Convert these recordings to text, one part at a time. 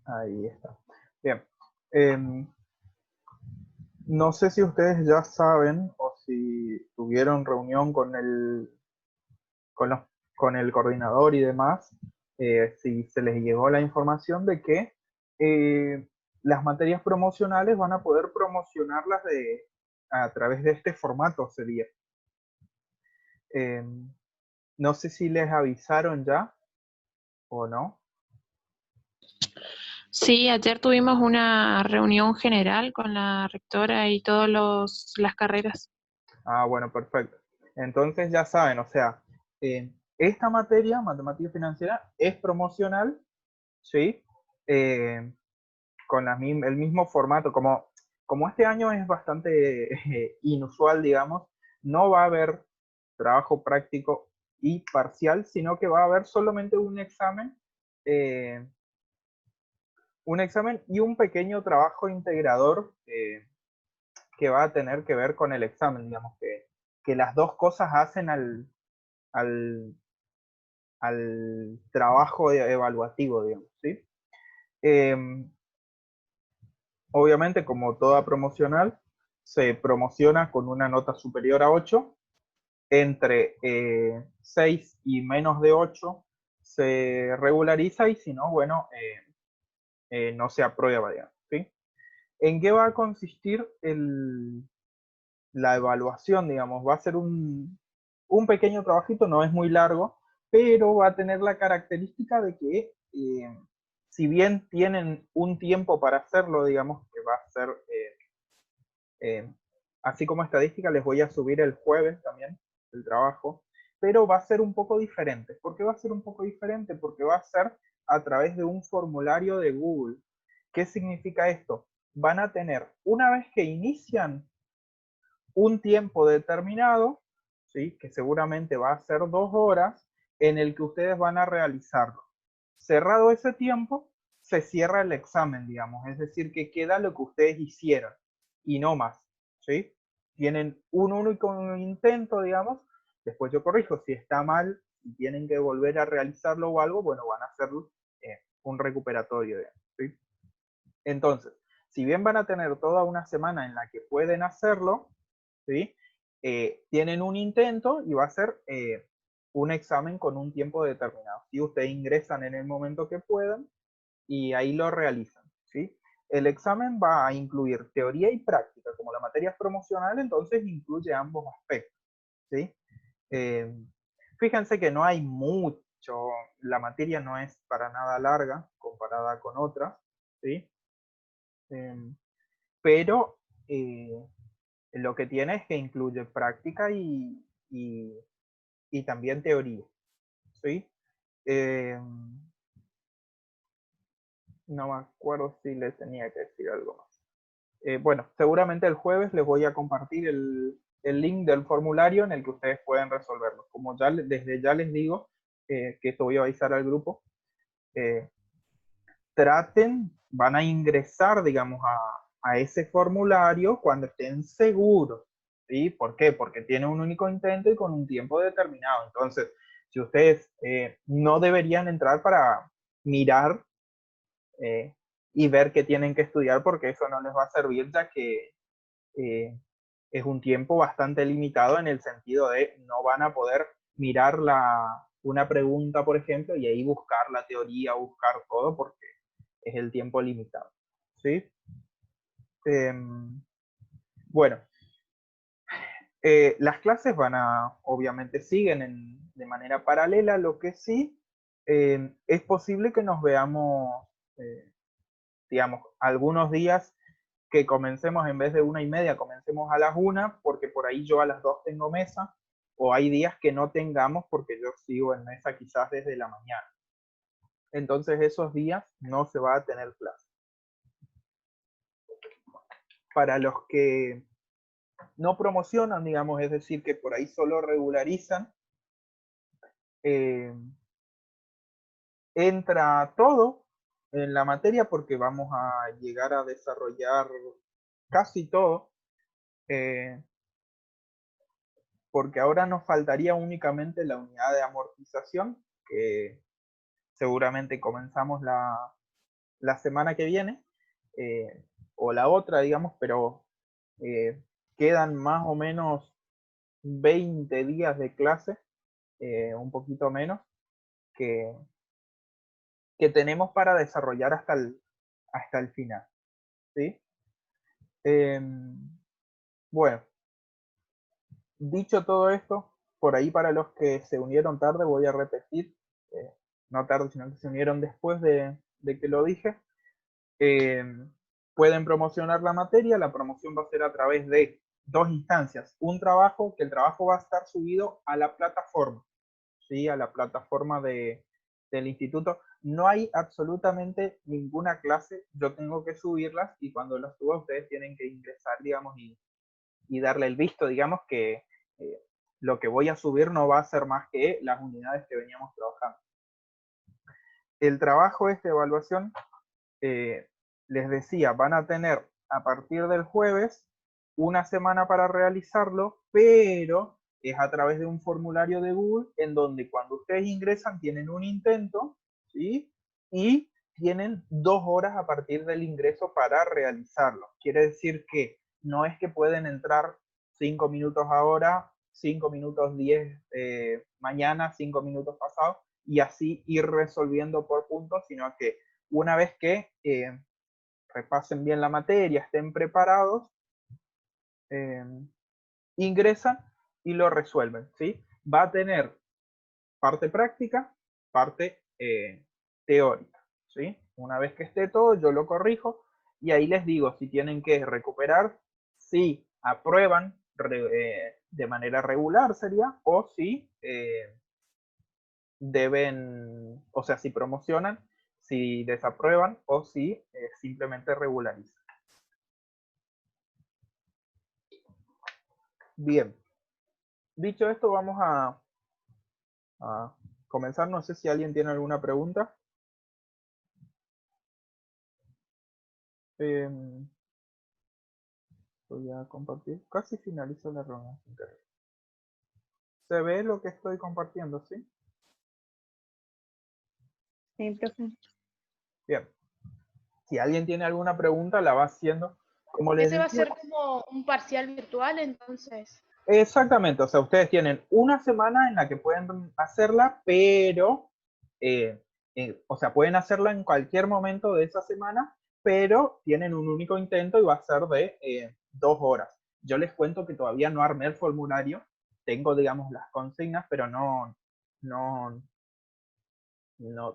Ahí está. Bien. Em, no sé si ustedes ya saben o si tuvieron reunión con, los- con el coordinador y demás, si se les llegó la información de que eh, las materias promocionales van a poder promocionarlas a través de este formato, sería. Em, no sé si les avisaron ya o no. Sí, ayer tuvimos una reunión general con la rectora y todas las carreras. Ah, bueno, perfecto. Entonces ya saben, o sea, esta materia, matemática financiera, es promocional, ¿sí? Eh, con el mismo formato, como este año es bastante inusual, digamos, no va a haber trabajo práctico y parcial, sino que va a haber solamente eh, un examen y un pequeño trabajo integrador que va a tener que ver con el examen, digamos, que las dos cosas hacen al, al trabajo evaluativo, digamos, ¿sí? Eh, obviamente, como toda promocional, se promociona con una nota superior a 8, entre 6 y menos de 8 se regulariza y si no, bueno, no se aprueba, digamos, ¿sí? ¿En qué va a consistir la evaluación, digamos? Va a ser un pequeño trabajito, no es muy largo, pero va a tener la característica de que si bien tienen un tiempo para hacerlo, digamos que va a ser, eh, así como estadística, les voy a subir el jueves también el trabajo, pero va a ser un poco diferente. ¿Por qué va a ser un poco diferente? Porque va a ser a través de un formulario de Google. ¿Qué significa esto? Van a tener, una vez que inician un tiempo determinado, ¿sí? Que seguramente va a ser 2 horas, en el que ustedes van a realizarlo. Cerrado ese tiempo, se cierra el examen, digamos, es decir, que queda lo que ustedes hicieron y no más, ¿sí? Tienen un único intento, digamos, después yo corrijo, si está mal y tienen que volver a realizarlo o algo, bueno, van a hacer un recuperatorio, digamos, ¿sí? Entonces, si bien van a tener toda una semana en la que pueden hacerlo, ¿sí? Tienen un intento y va a ser un examen con un tiempo determinado. Si ustedes ingresan en el momento que puedan y ahí lo realizan, ¿sí? El examen va a incluir teoría y práctica. Como la materia es promocional, entonces incluye ambos aspectos, ¿sí? Eh, fíjense que no hay mucho, la materia no es para nada larga comparada con otras, ¿sí? Eh, pero lo que tiene es que incluye práctica y también teoría, ¿sí? Eh, no me acuerdo si les tenía que decir algo más. Bueno, seguramente el jueves les voy a compartir el link del formulario en el que ustedes pueden resolverlo. Como ya desde ya les digo, que esto voy a avisar al grupo, eh, traten, van a ingresar, digamos, a ese formulario cuando estén seguros, ¿sí? ¿Por qué? Porque tiene un único intento y con un tiempo determinado. Entonces, si ustedes no deberían entrar para mirar eh, y ver qué tienen que estudiar, porque eso no les va a servir, ya que eh, es un tiempo bastante limitado en el sentido de no van a poder mirar una pregunta, por ejemplo, y ahí buscar la teoría, buscar todo, porque es el tiempo limitado. ¿Sí? Eh, bueno, las clases obviamente siguen de manera paralela, lo que sí es posible que nos veamos, digamos, algunos días que comencemos en vez de 1:30, comencemos a las 1, porque por ahí yo a las 2 tengo mesa, o hay días que no tengamos porque yo sigo en mesa quizás desde la mañana. Entonces esos días no se va a tener clase. Para los que no promocionan, digamos, es decir, que por ahí solo regularizan, eh, entra todo en la materia porque vamos a llegar a desarrollar casi todo, eh, porque ahora nos faltaría únicamente la unidad de amortización, que seguramente comenzamos la semana que viene, o la otra, digamos, pero quedan más o menos 20 días de clase, un poquito menos, que tenemos para desarrollar hasta el final, ¿sí? Bueno, dicho todo esto, por ahí para los que se unieron tarde, voy a repetir, no tarde, sino que se unieron después de que lo dije. Pueden promocionar la materia. La promoción va a ser a través de dos instancias. Un trabajo, que el trabajo va a estar subido a la plataforma, ¿sí? A la plataforma del instituto. No hay absolutamente ninguna clase, yo tengo que subirlas, y cuando las suba ustedes tienen que ingresar, digamos, y darle el visto, digamos, que lo que voy a subir no va a ser más que las unidades que veníamos trabajando. El trabajo de esta evaluación, les decía, van a tener a partir del jueves una semana para realizarlo, pero es a través de un formulario de Google en donde cuando ustedes ingresan tienen un intento, ¿sí? Y tienen 2 horas a partir del ingreso para realizarlo. Quiere decir que no es que pueden entrar 5 minutos ahora, 5 minutos 10 mañana, 5 minutos pasados, y así ir resolviendo por puntos, sino que una vez que repasen bien la materia, estén preparados, ingresan y lo resuelven, ¿sí? Va a tener parte práctica, parte teórica, ¿sí? Una vez que esté todo, yo lo corrijo y ahí les digo si tienen que recuperar, si aprueban de manera regular sería, o si deben, o sea, si promocionan, si desaprueban o si simplemente regularizan. Bien, dicho esto, vamos a comenzar. No sé si alguien tiene alguna pregunta. Voy a compartir. Casi finalizo la reunión. ¿Se ve lo que estoy compartiendo, sí? Sí, profe. Bien. Si alguien tiene alguna pregunta, la va haciendo. Como les Ese va a decía, ser como un parcial virtual, entonces. exactamente, o sea, ustedes tienen una semana en la que pueden hacerla, pero, o sea, pueden hacerla en cualquier momento de esa semana, pero tienen un único intento y va a ser de 2 horas. Yo les cuento que todavía no armé el formulario, tengo, digamos, las consignas, pero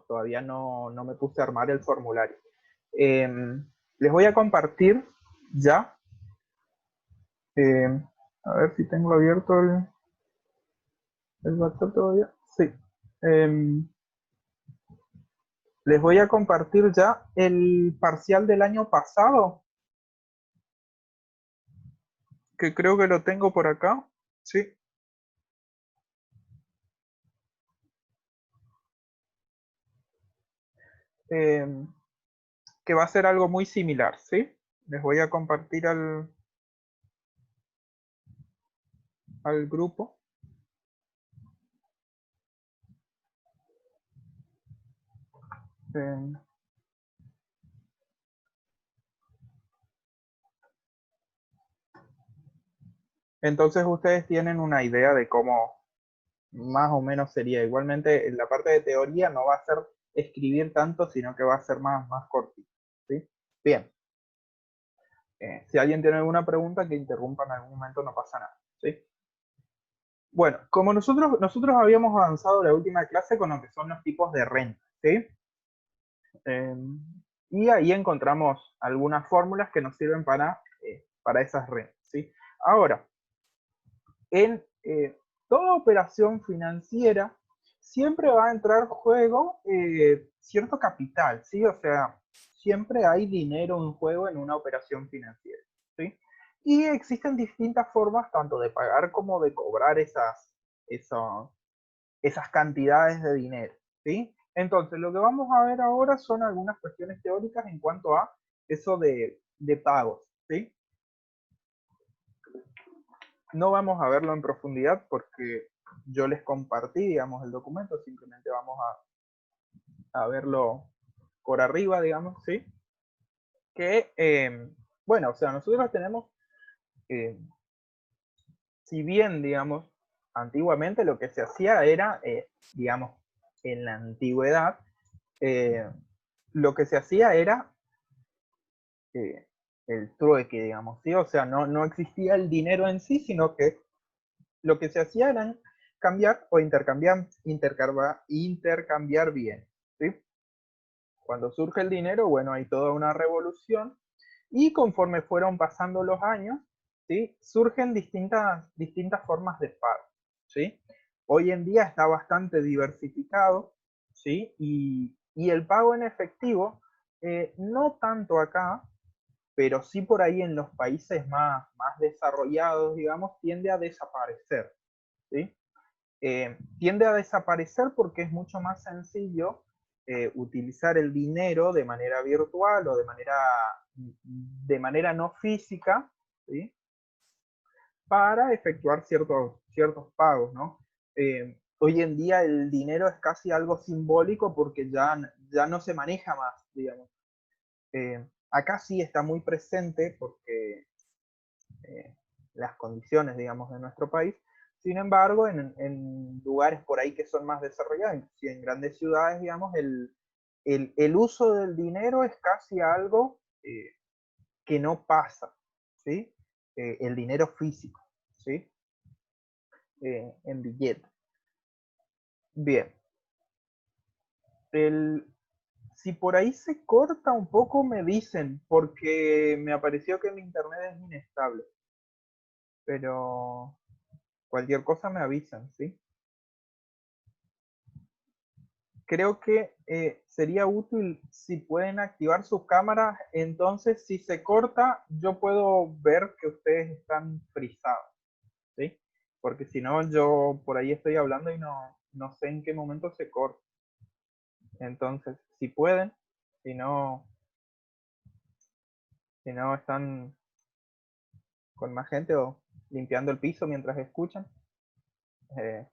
todavía no me puse a armar el formulario. Les voy a compartir ya. A ver si tengo abierto el WhatsApp todavía. Sí. Les voy a compartir ya el parcial del año pasado, que creo que lo tengo por acá. Sí. Que va a ser algo muy similar, ¿sí? Les voy a compartir al grupo. Entonces ustedes tienen una idea de cómo más o menos sería. Igualmente, en la parte de teoría no va a ser escribir tanto, sino que va a ser más cortito, ¿sí? Bien. Si alguien tiene alguna pregunta, que interrumpa en algún momento, no pasa nada, ¿sí? Bueno, como nosotros habíamos avanzado la última clase con lo que son los tipos de renta, ¿sí? Y ahí encontramos algunas fórmulas que nos sirven para esas rentas, ¿sí? Ahora, en toda operación financiera siempre va a entrar en juego cierto capital, ¿sí? O sea, siempre hay dinero en juego en una operación financiera, ¿sí? Y existen distintas formas tanto de pagar como de cobrar esas cantidades de dinero, ¿sí? Entonces, lo que vamos a ver ahora son algunas cuestiones teóricas en cuanto a eso de pagos, ¿sí? No vamos a verlo en profundidad porque yo les compartí, digamos, el documento, simplemente vamos a verlo por arriba, digamos, ¿sí? Que, bueno, o sea, nosotros tenemos, si bien, digamos, antiguamente lo que se hacía era, digamos, en la antigüedad, lo que se hacía era el trueque, digamos, ¿sí? O sea, no existía el dinero en sí, sino que lo que se hacía era cambiar o intercambiar bienes, ¿sí? Cuando surge el dinero, bueno, hay toda una revolución y conforme fueron pasando los años, ¿sí? Surgen distintas formas de pago, ¿sí? Hoy en día está bastante diversificado, ¿sí? Y el pago en efectivo, no tanto acá, pero sí por ahí en los países más desarrollados, digamos, tiende a desaparecer, ¿sí? Tiende a desaparecer porque es mucho más sencillo utilizar el dinero de manera virtual o de manera no física, ¿sí? Para efectuar ciertos pagos, ¿no? Hoy en día el dinero es casi algo simbólico porque ya no se maneja más, digamos. Acá sí está muy presente porque las condiciones, digamos, de nuestro país. Sin embargo, en lugares por ahí que son más desarrollados, y en grandes ciudades, digamos, el uso del dinero es casi algo que no pasa, ¿sí? El dinero físico, ¿sí? En billete. Bien. Si por ahí se corta un poco, me dicen, porque me apareció que mi internet es inestable. Pero cualquier cosa me avisan, ¿sí? Creo que sería útil si pueden activar sus cámaras, entonces si se corta, yo puedo ver que ustedes están frisados, ¿sí? Porque si no, yo por ahí estoy hablando y no sé en qué momento se corta. Entonces, si pueden, si no, si no están con más gente o limpiando el piso mientras escuchan, eh,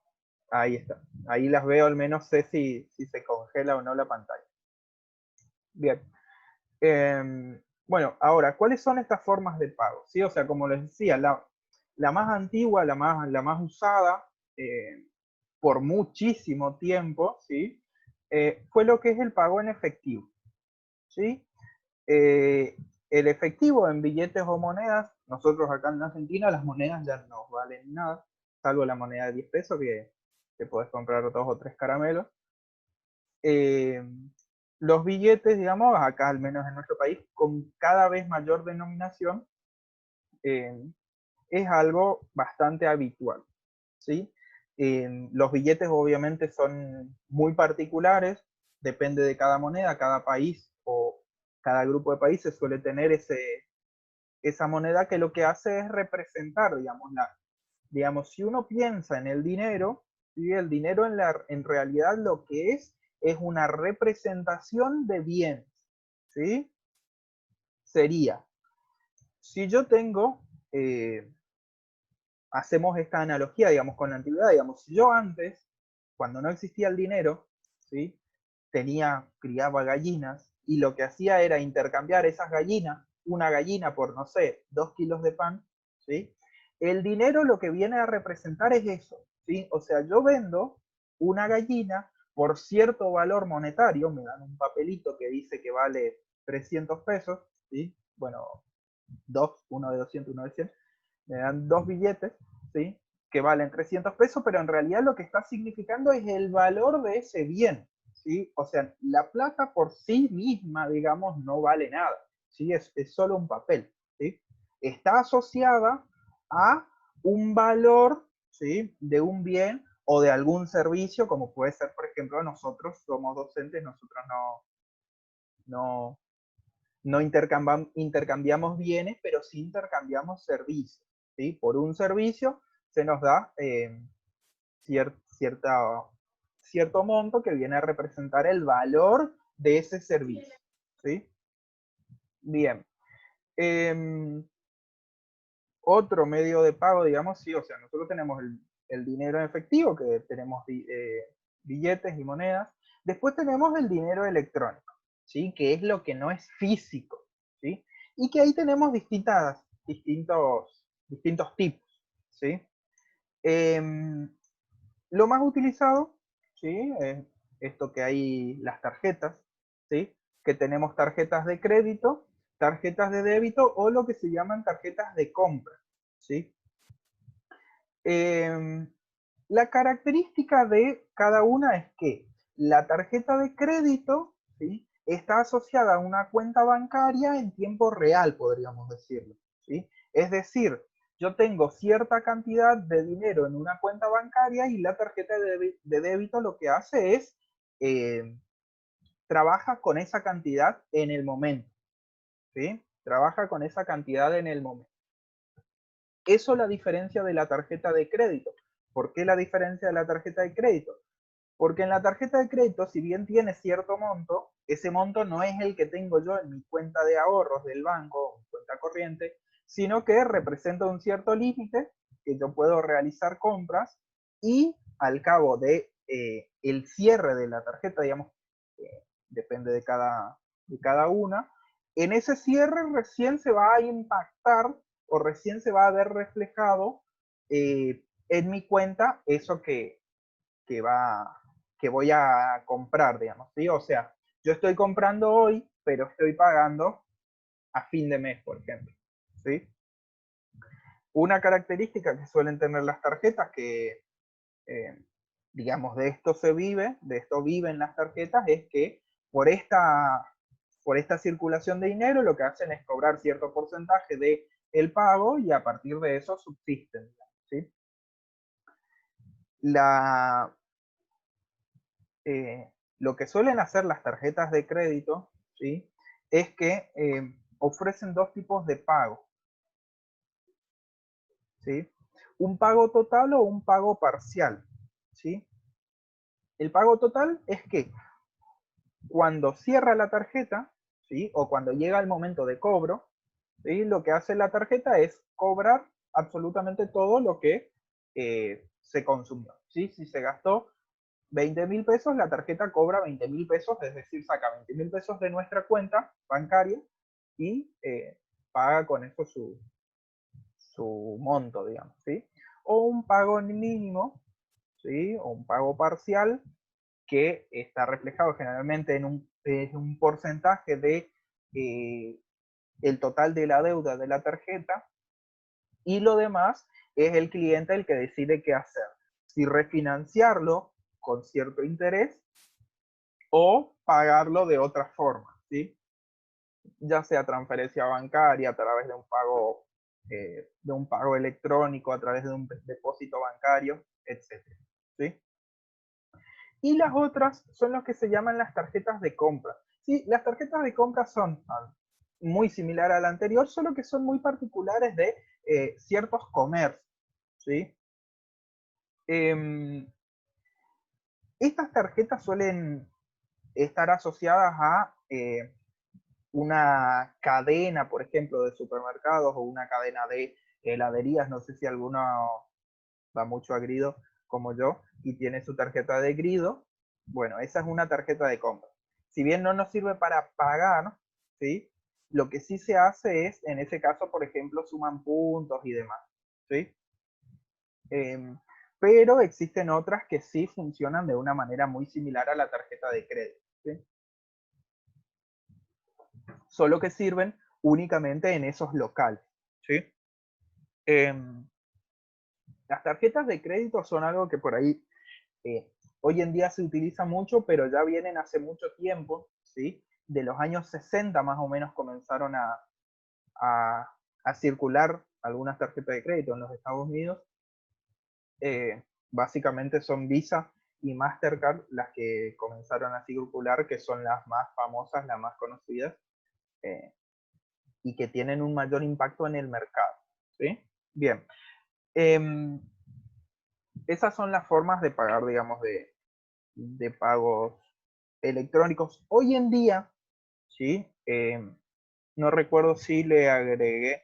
ahí está. Ahí las veo, al menos sé si se congela o no la pantalla. Bien. Bueno, ahora, ¿cuáles son estas formas de pago? ¿Sí? O sea, como les decía, la más antigua, la más usada por muchísimo tiempo, ¿sí? Fue lo que es el pago en efectivo, ¿sí? El efectivo en billetes o monedas, nosotros acá en Argentina las monedas ya no valen nada, salvo la moneda de 10 pesos que podés comprar 2 o 3 caramelos. Los billetes, digamos, acá al menos en nuestro país, con cada vez mayor denominación, es algo bastante habitual, ¿sí? Los billetes obviamente son muy particulares, depende de cada moneda, cada país o cada grupo de países suele tener esa moneda que lo que hace es representar, digamos, si uno piensa en el dinero, ¿sí? El dinero en realidad lo que es una representación de bienes, ¿sí? Sería, si yo tengo, hacemos esta analogía, digamos, con la antigüedad, digamos, si yo antes, cuando no existía el dinero, ¿sí? Criaba gallinas, y lo que hacía era intercambiar esas gallinas, una gallina por, no sé, 2 kilos de pan, ¿sí? El dinero lo que viene a representar es eso, ¿sí? O sea, yo vendo una gallina por cierto valor monetario, me dan un papelito que dice que vale 300 pesos, ¿sí? Bueno, uno de 200, uno de 100, me dan 2 billetes, ¿sí? Que valen 300 pesos, pero en realidad lo que está significando es el valor de ese bien, ¿sí? O sea, la plata por sí misma, digamos, no vale nada, ¿sí? Es solo un papel, ¿sí? Está asociada a un valor, ¿sí? De un bien o de algún servicio, como puede ser, por ejemplo, nosotros somos docentes, nosotros no, no intercambiamos bienes, pero sí intercambiamos servicios, ¿sí? Por un servicio se nos da cierto monto que viene a representar el valor de ese servicio, ¿sí? Bien. Otro medio de pago, digamos, sí, o sea, nosotros tenemos el dinero en efectivo, que tenemos billetes y monedas. Después tenemos el dinero electrónico, ¿sí? Que es lo que no es físico, ¿sí? Y que ahí tenemos distintos tipos, ¿sí? Lo más utilizado, ¿sí? Es esto que hay las tarjetas, ¿sí? Que tenemos tarjetas de crédito, tarjetas de débito o lo que se llaman tarjetas de compra, ¿sí? La característica de cada una es que la tarjeta de crédito, ¿sí? Está asociada a una cuenta bancaria en tiempo real, podríamos decirlo, ¿sí? Es decir, yo tengo cierta cantidad de dinero en una cuenta bancaria y la tarjeta de débito lo que hace es trabaja con esa cantidad en el momento, ¿sí? Trabaja con esa cantidad en el momento. Eso la diferencia de la tarjeta de crédito. ¿Por qué la diferencia de la tarjeta de crédito? Porque en la tarjeta de crédito, si bien tiene cierto monto, ese monto no es el que tengo yo en mi cuenta de ahorros del banco o mi cuenta corriente, sino que representa un cierto límite que yo puedo realizar compras y al cabo de el cierre de la tarjeta, digamos, depende de cada una, en ese cierre recién se va a impactar o recién se va a ver reflejado en mi cuenta eso que voy a comprar, digamos, ¿sí? O sea, yo estoy comprando hoy, pero estoy pagando a fin de mes, por ejemplo, ¿sí? Una característica que suelen tener las tarjetas que, digamos, de esto viven las tarjetas, es que por esta circulación de dinero lo que hacen es cobrar cierto porcentaje de el pago y a partir de eso subsisten, ¿sí? Lo que suelen hacer las tarjetas de crédito, ¿sí? Es que ofrecen dos tipos de pago, ¿sí? Un pago total o un pago parcial, ¿sí? El pago total es que cuando cierra la tarjeta, ¿sí? O cuando llega el momento de cobro, ¿sí? Lo que hace la tarjeta es cobrar absolutamente todo lo que se consumió, ¿sí? Si se gastó 20.000 pesos, la tarjeta cobra 20.000 pesos, es decir, saca 20.000 pesos de nuestra cuenta bancaria y paga con eso su monto, digamos, ¿sí? O un pago mínimo, ¿sí? O un pago parcial que está reflejado generalmente en un porcentaje de el total de la deuda de la tarjeta y lo demás es el cliente el que decide qué hacer. Si refinanciarlo con cierto interés o pagarlo de otra forma, ¿sí? Ya sea transferencia bancaria a través de un pago electrónico, a través de un depósito bancario, etc. ¿Sí? Y las otras son lo que se llaman las tarjetas de compra. ¿Sí? Las tarjetas de compra son muy similares a la anterior, solo que son muy particulares de ciertos comercios. ¿Sí? Estas tarjetas suelen estar asociadas a una cadena, por ejemplo, de supermercados o una cadena de heladerías. No sé si alguno va mucho a Grido como yo y tiene su tarjeta de Grido. Bueno, esa es una tarjeta de compra. Si bien no nos sirve para pagar, ¿sí? Lo que sí se hace es, en ese caso, por ejemplo, suman puntos y demás, ¿sí? Pero existen otras que sí funcionan de una manera muy similar a la tarjeta de crédito, ¿sí? Solo que sirven únicamente en esos locales, ¿sí? Las tarjetas de crédito son algo que por ahí hoy en día se utiliza mucho, pero ya vienen hace mucho tiempo, ¿sí? De los años 60 más o menos comenzaron a circular algunas tarjetas de crédito en los Estados Unidos. Básicamente son Visa y Mastercard las que comenzaron a circular, que son las más famosas, las más conocidas, y que tienen un mayor impacto en el mercado, ¿sí? Bien. Esas son las formas de pagar, digamos, de pagos electrónicos. Hoy en día, ¿sí? No recuerdo si le agregué,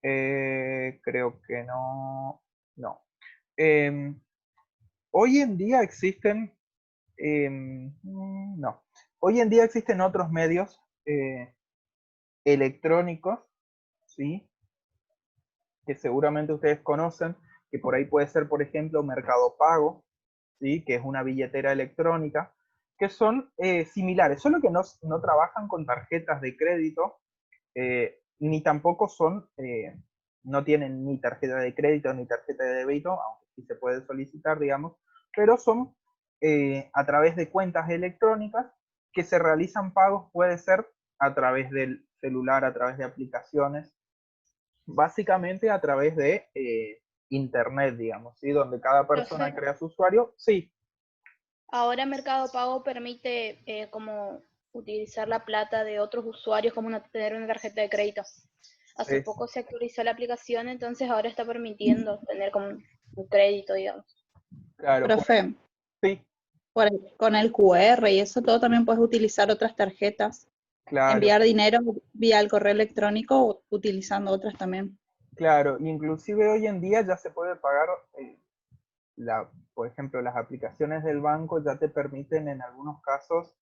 creo que no, no. Hoy en día existen, no, Hoy en día existen otros medios electrónicos, ¿sí? Que seguramente ustedes conocen, que por ahí puede ser, por ejemplo, Mercado Pago, ¿sí? Que es una billetera electrónica, que son similares, solo que no trabajan con tarjetas de crédito, ni tampoco no tienen ni tarjeta de crédito ni tarjeta de débito, aunque sí se puede solicitar, digamos, pero son a través de cuentas electrónicas que se realizan pagos, puede ser a través del celular, a través de aplicaciones, básicamente a través de internet, digamos, ¿sí? Donde cada persona Profe, crea su usuario. Sí, ahora Mercado Pago permite como utilizar la plata de otros usuarios como tener una tarjeta de crédito. Hace es, poco se actualizó la aplicación, entonces ahora está permitiendo tener como un crédito, digamos. claro, Profe, sí, con el QR y eso todo también puedes utilizar otras tarjetas, claro, enviar dinero vía el correo electrónico o utilizando otras también. claro. Inclusive hoy en día ya se puede pagar, por ejemplo, las aplicaciones del banco ya te permiten en algunos casos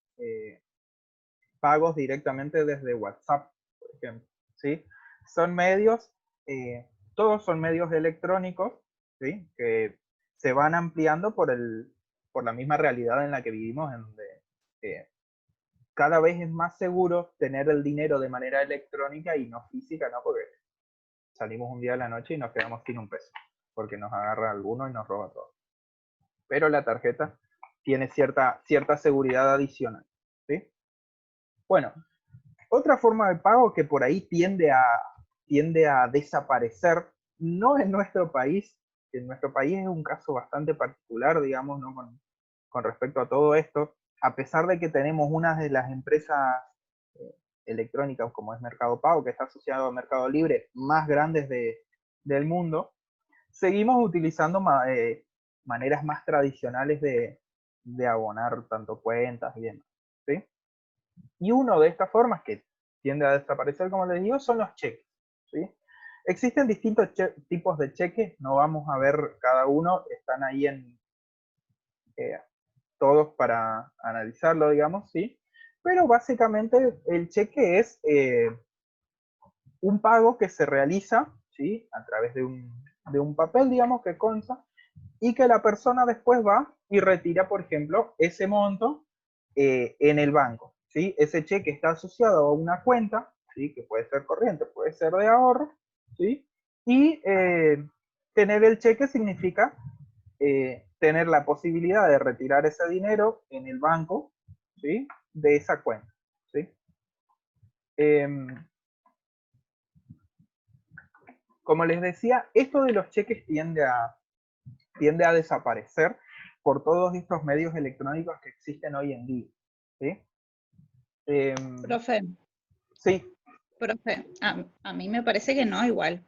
pagos directamente desde WhatsApp, por ejemplo, ¿sí? Son medios, todos son medios electrónicos, ¿sí? Que se van ampliando por la misma realidad en la que vivimos, en donde cada vez es más seguro tener el dinero de manera electrónica y no física, ¿no? Porque salimos un día de la noche y nos quedamos sin un peso, porque nos agarra alguno y nos roba todo. Pero la tarjeta tiene cierta seguridad adicional, ¿sí? Bueno, otra forma de pago que por ahí tiende a desaparecer, no en nuestro país, en nuestro país es un caso bastante particular, digamos, ¿no? Con respecto a todo esto, a pesar de que tenemos una de las empresas electrónicas como es Mercado Pago, que está asociado a Mercado Libre, más grandes del mundo, seguimos utilizando maneras más tradicionales de abonar tanto cuentas y demás, ¿sí? Y una de estas formas que tiende a desaparecer, como les digo, son los cheques, ¿sí? Existen distintos tipos de cheques, no vamos a ver cada uno, están ahí eh, todos para analizarlo, digamos, ¿sí? Pero básicamente el cheque es un pago que se realiza, ¿sí? A través de un papel, digamos, que consta, y que la persona después va y retira, por ejemplo, ese monto en el banco, ¿sí? Ese cheque está asociado a una cuenta, ¿sí? Que puede ser corriente, puede ser de ahorro, ¿sí? Y tener el cheque significa tener la posibilidad de retirar ese dinero en el banco, ¿sí? De esa cuenta, ¿sí? Como les decía, esto de los cheques tiende a desaparecer por todos estos medios electrónicos que existen hoy en día, ¿sí? Profe, Sí, a mí me parece que no igual.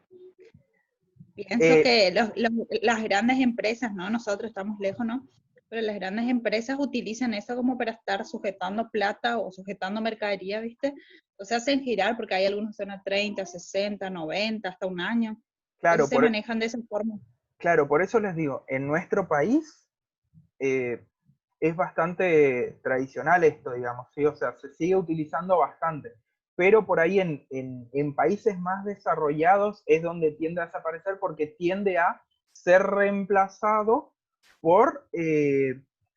Pienso eh, que las grandes empresas, ¿no? Nosotros estamos lejos, ¿no? Pero las grandes empresas utilizan eso como para estar sujetando plata o sujetando mercadería, ¿viste? O sea, hacen girar porque hay algunos que son a 30, 60, 90, hasta un año. claro, Entonces se manejan de esa forma. claro, por eso les digo, en nuestro país eh, es bastante tradicional esto, digamos, ¿sí? O sea, se sigue utilizando bastante, pero por ahí en países más desarrollados es donde tiende a desaparecer porque tiende a ser reemplazado por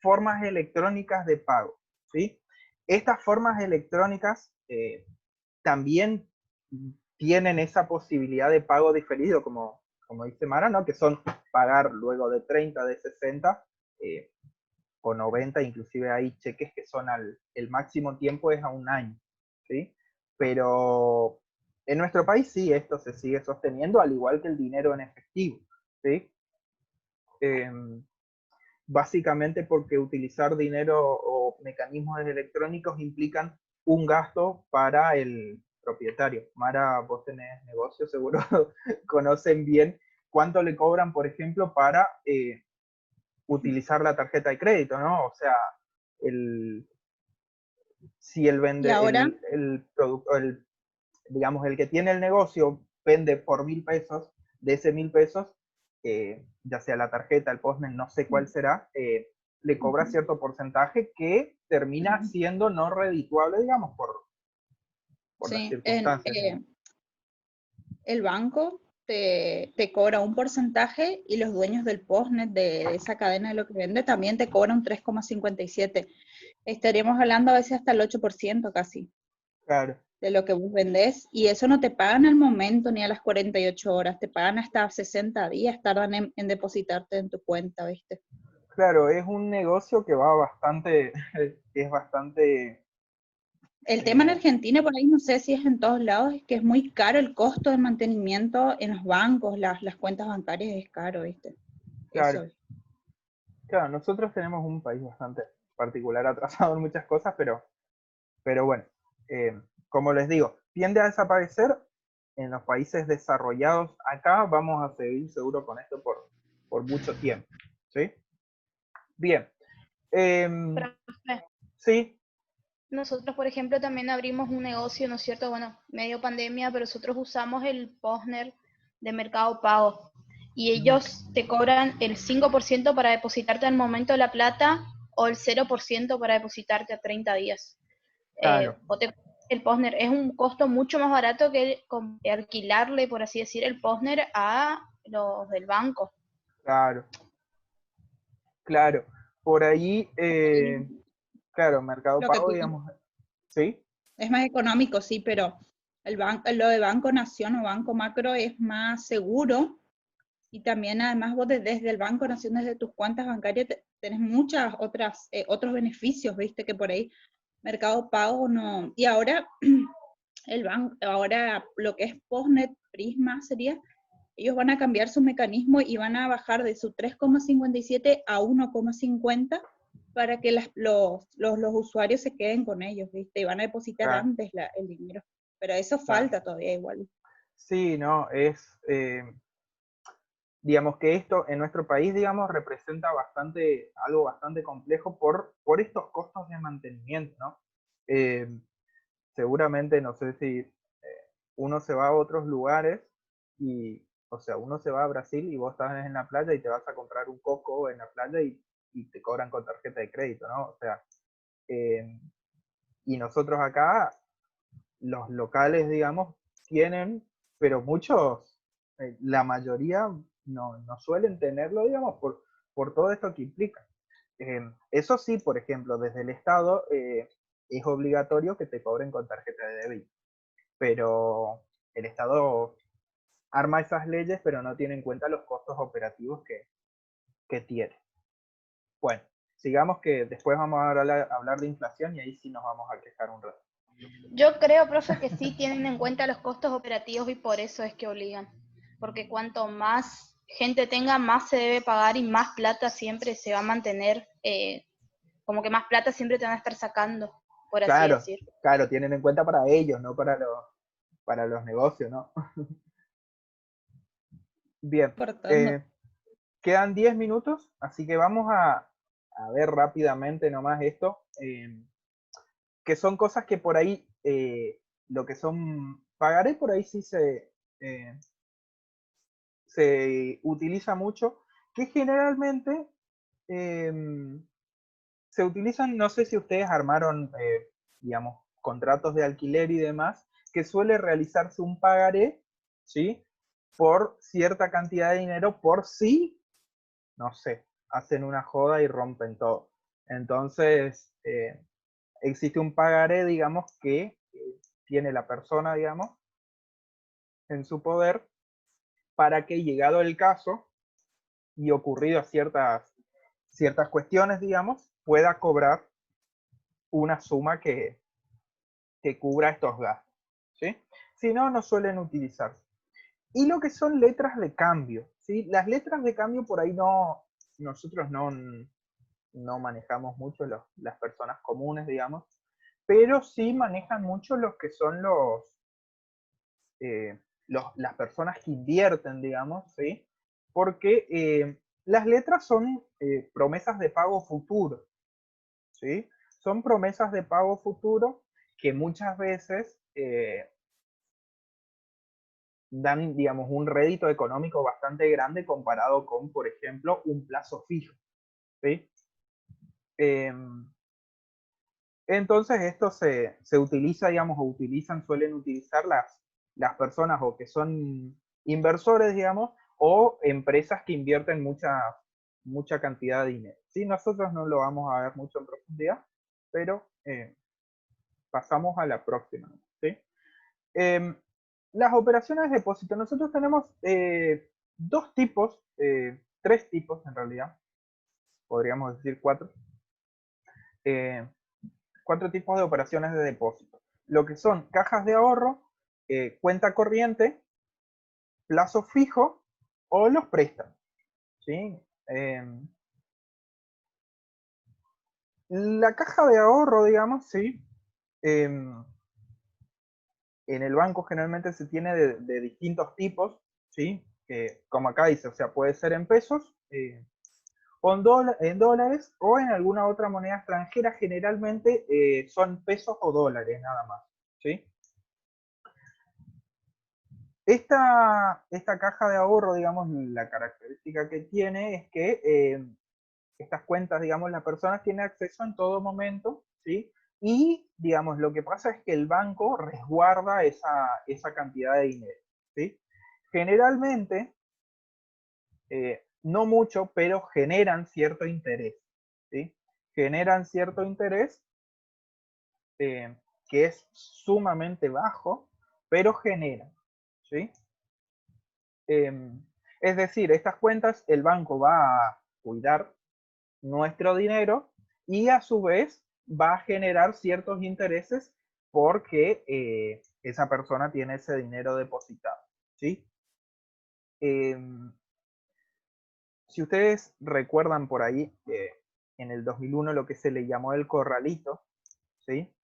formas electrónicas de pago, ¿sí? Estas formas electrónicas también tienen esa posibilidad de pago diferido, como dice Mara, ¿no? Que son pagar luego de 30, de 60, o 90, inclusive hay cheques que son el máximo tiempo es a un año, ¿sí? Pero en nuestro país sí, esto se sigue sosteniendo, al igual que el dinero en efectivo, ¿sí? Eh, Básicamente porque utilizar dinero o mecanismos electrónicos implican un gasto para el propietario. Mara, vos tenés negocio, seguro conocen bien cuánto le cobran, por ejemplo, para utilizar la tarjeta de crédito, ¿no? O sea, el, si el Y vende, ahora, el producto, digamos, el que tiene el negocio vende por 1.000 pesos, de ese 1.000 pesos, ya sea la tarjeta, el postman, no sé cuál será, le cobra cierto porcentaje que termina siendo no redituable, digamos, por las Sí, circunstancias. el banco te cobra un porcentaje y los dueños del postnet de esa cadena de lo que vende también te cobran un 3,57. Estaríamos hablando a veces hasta el 8% casi Claro, de lo que vos vendés, y eso no te pagan al momento ni a las 48 horas, te pagan hasta 60 días, tardan en depositarte en tu cuenta, ¿viste? claro, es un negocio que va bastante, es bastante, El tema en eh, Argentina, por ahí no sé si es en todos lados, es que es muy caro el costo de mantenimiento en los bancos, las cuentas bancarias es caro, ¿viste? claro, Eso. claro, nosotros tenemos un país bastante particular, atrasado en muchas cosas, pero bueno, como les digo, tiende a desaparecer en los países desarrollados. Acá vamos a seguir seguro con esto por mucho tiempo, ¿sí? Bien. Profe, Sí, nosotros, por ejemplo, también abrimos un negocio, ¿no es cierto? Bueno, medio pandemia, pero nosotros usamos el Postner de Mercado Pago y ellos te cobran el 5% para depositarte al momento de la plata o el 0% para depositarte a 30 días. claro, El Postner es un costo mucho más barato que alquilarle, por así decir, el Postner a los del banco. claro, claro. Por ahí, Y claro, Mercado lo que Pago, tú digamos, ¿sí? es más económico, sí, pero lo de Banco Nación o Banco Macro es más seguro. Y también además vos desde el Banco Nación, desde tus cuentas bancarias, tenés muchas otros beneficios, viste, que por ahí Mercado Pago no. Y ahora ahora lo que es Postnet, Prisma sería, ellos van a cambiar su mecanismo y van a bajar de su 3,57 a 1,50 para que los usuarios se queden con ellos, viste, y van a depositar Claro, antes el dinero. Pero eso claro. falta todavía igual. Sí, no, digamos que esto en nuestro país, digamos, representa bastante, algo bastante complejo por estos costos de mantenimiento, ¿no? Eh, Seguramente, no sé si uno se va a otros lugares y, o sea, uno se va a Brasil y vos estás en la playa y te vas a comprar un coco en la playa y te cobran con tarjeta de crédito, ¿no? O sea, eh, y nosotros acá, los locales, digamos, tienen, pero muchos, la mayoría no suelen tenerlo, digamos, por todo esto que implica. Eso sí, por ejemplo, desde el Estado es obligatorio que te cobren con tarjeta de débito, pero el Estado arma esas leyes, pero no tiene en cuenta los costos operativos que tiene. Bueno, sigamos que después vamos a hablar de inflación y ahí sí nos vamos a quejar un rato. Yo creo, profe, que sí tienen en cuenta los costos operativos y por eso es que obligan. Porque cuanto más gente tenga, más se debe pagar y más plata siempre se va a mantener, como que más plata siempre te van a estar sacando, por así Claro, decir. claro, tienen en cuenta para ellos, no para los negocios, ¿no? Bien, Cortando. quedan 10 minutos, así que vamos a ver rápidamente nomás esto, que son cosas que por ahí, lo que son pagaré, por ahí sí eh, se utiliza mucho, que generalmente se utilizan, no sé si ustedes armaron, digamos, contratos de alquiler y demás, que suele realizarse un pagaré, ¿sí? Por cierta cantidad de dinero, por si, no sé, hacen una joda y rompen todo. Entonces, existe un pagaré, digamos, que tiene la persona, digamos, en su poder para que, llegado el caso y ocurrido ciertas cuestiones, digamos, pueda cobrar una suma que cubra estos gastos, ¿sí? Si no, no suelen utilizarse. Y lo que son letras de cambio, ¿sí? Las letras de cambio por ahí nosotros no manejamos mucho las personas comunes, digamos, pero sí manejan mucho los que son las personas que invierten, digamos, ¿sí? Porque las letras son promesas de pago futuro, ¿sí? Son promesas de pago futuro que muchas veces dan, digamos, un rédito económico bastante grande comparado con, por ejemplo, un plazo fijo, ¿sí? Entonces esto se utiliza, digamos, o suelen utilizar las personas o que son inversores, digamos, o empresas que invierten mucha cantidad de dinero. ¿Sí? Nosotros no lo vamos a ver mucho en profundidad, pero pasamos a la próxima. ¿Sí? Las operaciones de depósito. Nosotros tenemos tres tipos en realidad, podríamos decir cuatro. Cuatro tipos de operaciones de depósito. Lo que son cajas de ahorro, cuenta corriente, plazo fijo o los préstamos. ¿Sí? La caja de ahorro, digamos, ¿sí? En el banco generalmente se tiene de distintos tipos, ¿sí? Como acá dice, o sea, puede ser en pesos, o en dólares o en alguna otra moneda extranjera, generalmente son pesos o dólares nada más. ¿Sí? Esta caja de ahorro, digamos, la característica que tiene es que estas cuentas, digamos, la persona tiene acceso en todo momento, ¿sí? Y, digamos, lo que pasa es que el banco resguarda esa cantidad de dinero, ¿sí? Generalmente, no mucho, pero generan cierto interés, ¿sí? Generan cierto interés que es sumamente bajo, pero generan, ¿sí? Es decir, estas cuentas el banco va a cuidar nuestro dinero y a su vez va a generar ciertos intereses porque esa persona tiene ese dinero depositado. ¿Sí? Si ustedes recuerdan por ahí, en el 2001 lo que se le llamó el corralito, ¿sí?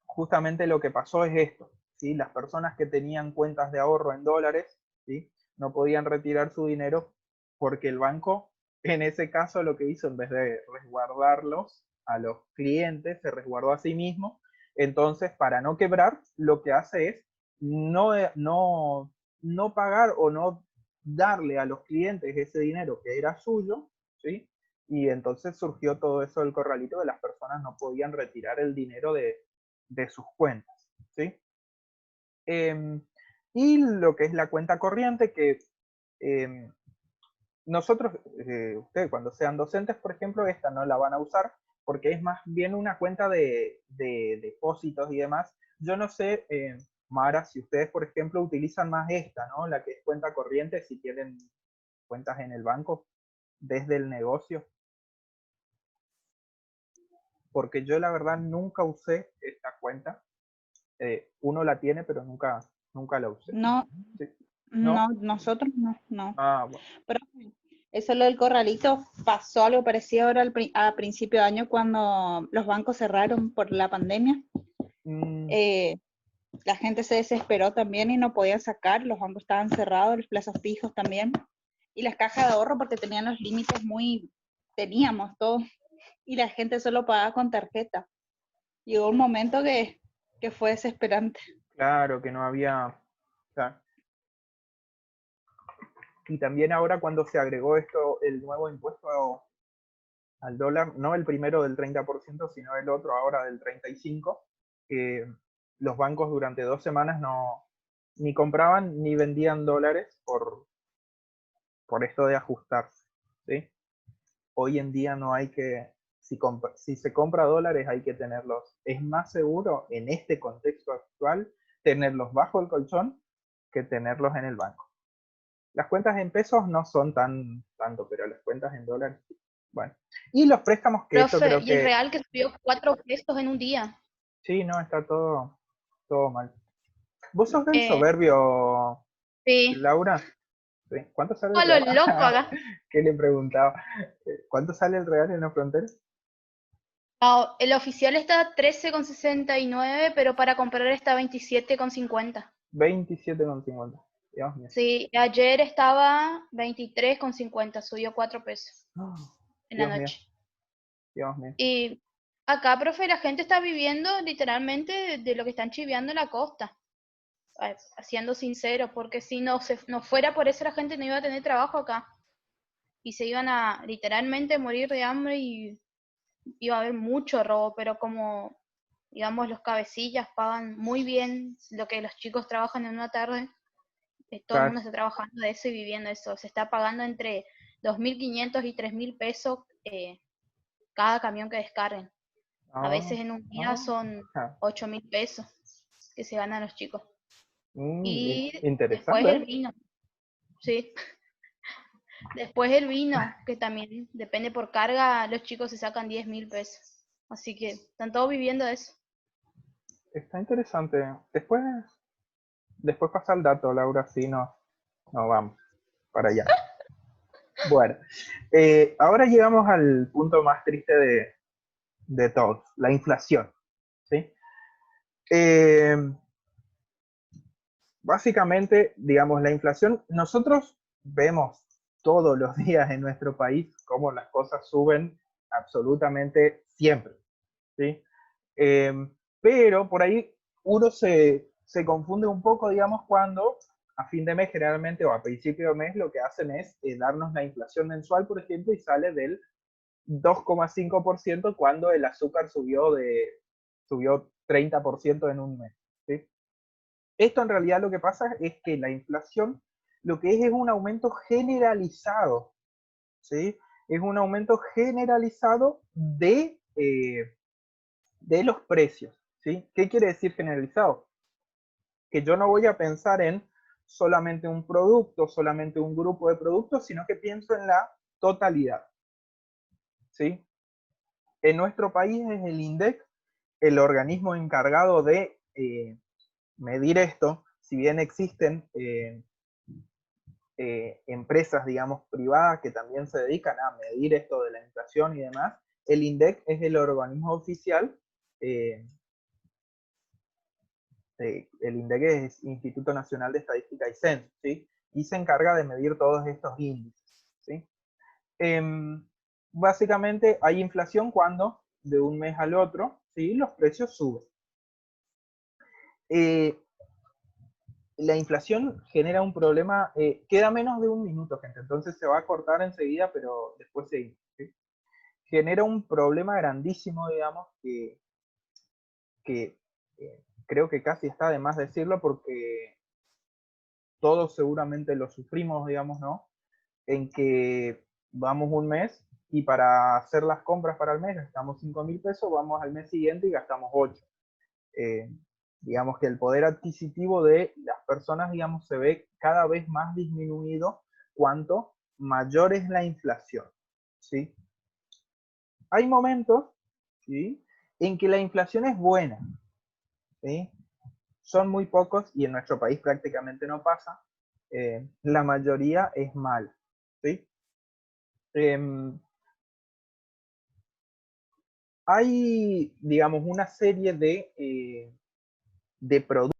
Justamente lo que pasó es esto, ¿sí? Las personas que tenían cuentas de ahorro en dólares, ¿sí? No podían retirar su dinero porque el banco, en ese caso, lo que hizo, en vez de resguardarlos a los clientes, se resguardó a sí mismo. Entonces, para no quebrar, lo que hace es no pagar o no darle a los clientes ese dinero que era suyo, ¿sí? Y entonces surgió todo eso del corralito, de las personas no podían retirar el dinero de sus cuentas, ¿sí? Y lo que es la cuenta corriente, que nosotros, ustedes cuando sean docentes, por ejemplo, esta no la van a usar porque es más bien una cuenta de depósitos y demás. Yo no sé, Mara, si ustedes, por ejemplo, utilizan más esta, ¿no? La que es cuenta corriente, si tienen cuentas en el banco desde el negocio. Porque yo la verdad nunca usé esta cuenta. Uno la tiene, pero nunca la usé. No, ¿Sí? no, ¿No? nosotros no, no. Ah, bueno. Pero eso lo del corralito pasó algo parecido ahora a principio de año cuando los bancos cerraron por la pandemia. La gente se desesperó también y no podía sacar, los bancos estaban cerrados, los plazos fijos también, y las cajas de ahorro porque tenían los límites teníamos todo, y la gente solo pagaba con tarjeta. Llegó un momento que fue desesperante. Claro, que no había... Claro. Y también ahora cuando se agregó esto, el nuevo impuesto al dólar, no el primero del 30%, sino el otro ahora del 35%, los bancos durante 2 semanas ni compraban ni vendían dólares por esto de ajustarse, ¿sí? Hoy en día no hay que, si se compra dólares hay que tenerlos, es más seguro en este contexto actual tenerlos bajo el colchón que tenerlos en el banco. Las cuentas en pesos no son tanto, pero las cuentas en dólares, bueno. Y los préstamos, que esto Profe, creo y es que, real que subió 4 pesos en un día. sí, no, está todo mal. ¿Vos sos del Eh, soberbio, sí, Laura? ¿Sí? ¿Cuánto sale el a lo real? loco acá. ¿Qué le preguntaba? ¿Cuánto sale el real en la frontera? No, el oficial está a 13,69, pero para comprar está a 27,50. 27,50. Dios mío. Sí, ayer estaba 23,50, subió 4 pesos en la Dios mío, noche. Dios mío. Y acá, profe, la gente está viviendo literalmente de lo que están chiviando en la costa, siendo sinceros, porque si no fuera por eso la gente no iba a tener trabajo acá y se iban a literalmente morir de hambre y iba a haber mucho robo, pero como, digamos, los cabecillas pagan muy bien lo que los chicos trabajan en una tarde, todo el Claro. mundo está trabajando de eso y viviendo eso. Se está pagando entre 2.500 y 3.000 pesos cada camión que descarguen. A Ah, veces en un día ah, son ah. 8.000 pesos que se ganan los chicos. Mm, Y después interesante, el ¿eh? vino, sí. Después el vino, que también depende por carga, los chicos se sacan 10.000 pesos. Así que están todos viviendo de eso. Está interesante. Después pasa el dato, Laura, si no, no vamos para allá. Bueno, ahora llegamos al punto más triste de todos, la inflación. ¿Sí? Eh, Básicamente, digamos, la inflación, nosotros vemos todos los días en nuestro país cómo las cosas suben absolutamente siempre. ¿Sí? Eh, pero por ahí uno se confunde un poco, digamos, cuando a fin de mes generalmente o a principio de mes lo que hacen es darnos la inflación mensual, por ejemplo, y sale del 2,5% cuando el azúcar subió 30% en un mes. ¿Sí? Esto en realidad lo que pasa es que la inflación lo que es un aumento generalizado, ¿sí? Es un aumento generalizado de los precios, ¿sí? ¿Qué quiere decir generalizado? Que yo no voy a pensar en solamente un producto, solamente un grupo de productos, sino que pienso en la totalidad, ¿sí? En nuestro país es el INDEC el organismo encargado de medir esto, si bien existen empresas, digamos, privadas que también se dedican a medir esto de la inflación y demás, el INDEC es el organismo oficial, eh, el INDEC es Instituto Nacional de Estadística y Censo, ¿sí? Y se encarga de medir todos estos índices, ¿sí? Básicamente hay inflación cuando de un mes al otro, ¿sí? Los precios suben. Eh, la inflación genera un problema, queda menos de un minuto, gente, entonces se va a cortar enseguida, pero después seguimos. ¿Sí? Genera un problema grandísimo, digamos, que creo que casi está de más decirlo porque todos seguramente lo sufrimos, digamos, ¿no? En que vamos un mes y para hacer las compras para el mes gastamos 5.000 pesos, vamos al mes siguiente y gastamos 8. Eh, digamos que el poder adquisitivo de las personas, digamos, se ve cada vez más disminuido cuanto mayor es la inflación, ¿sí? Hay momentos, ¿sí?, en que la inflación es buena, ¿sí? Son muy pocos y en nuestro país prácticamente no pasa. La mayoría es mala, ¿sí? Hay, digamos, una serie de productos